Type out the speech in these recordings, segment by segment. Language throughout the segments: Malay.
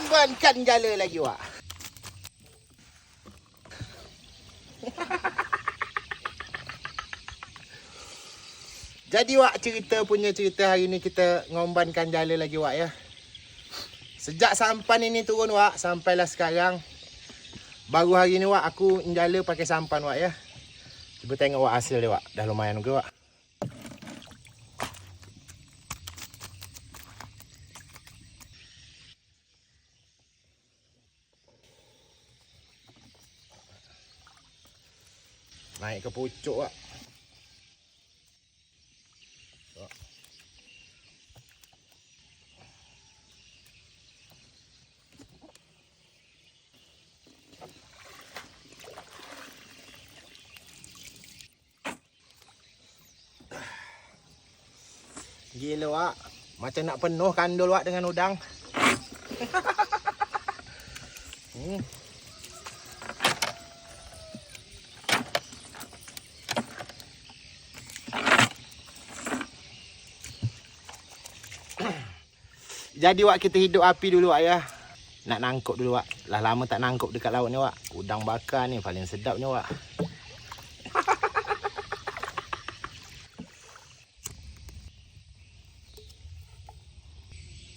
Hombankan jala lagi wak. Jadi wak, cerita hari ni kita ngombankan jala lagi wak ya. Sejak sampan ini turun wak, sampailah sekarang. Baru hari ni wak aku njala pakai sampan wak ya. Cuba tengok wak hasil dia wak. Dah lumayan juga wak. Naik ke pucuk wak. Gila wak. Macam nak penuh kandul wak dengan udang. Jadi wak, kita hidup api dulu wak ya. Nak nangkuk dulu wak. Lah lama tak nangkuk dekat laut ni wak. Udang bakar ni paling sedapnya wak.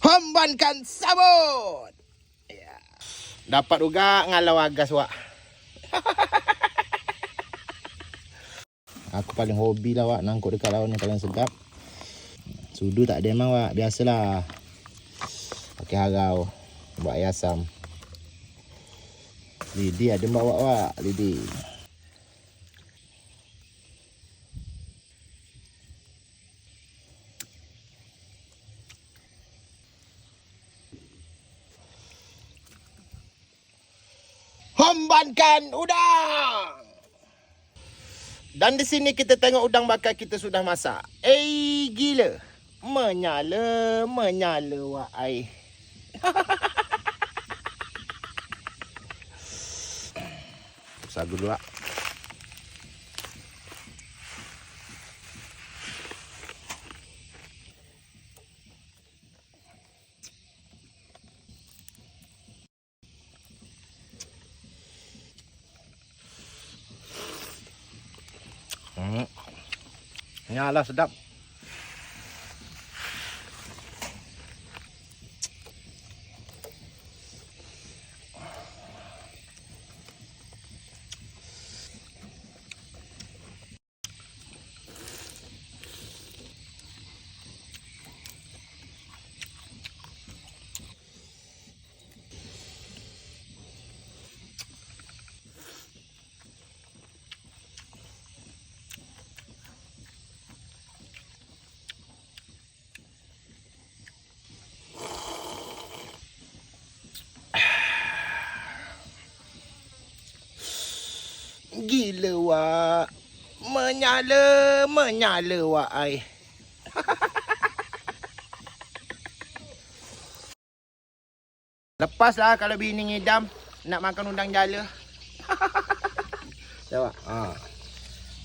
Hombankan sabut. Ya. Dapat juga ngalau agas wak. Aku paling hobi lah wak, nangkuk dekat laut ni paling sedap. Sudu tak ada emang wak, biasalah. Pakai harau buat air asam. Lidi ada bawa wak, lidi. Hombankan udang. Dan di sini kita tengok udang bakar kita sudah masak. Gila. Menyala wak ai. Sagu dulu wak. Nyala sedap. Gila wak. Menyala wak ai. Lepaslah kalau bini ngidam nak makan udang jala. Tengok.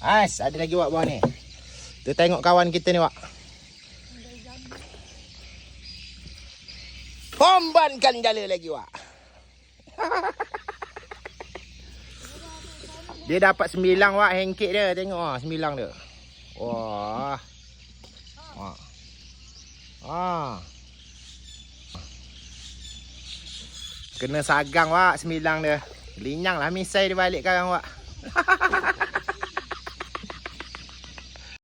Ais, ada lagi wak bawah ni. Tu tengok kawan kita ni wak. Hombankan jala lagi wak. Dia dapat 9 wak, hengkit dia. Tengok 9 dia. Wah. Kena sagang wak 9 dia. Linyang lah misai dia balik sekarang wak.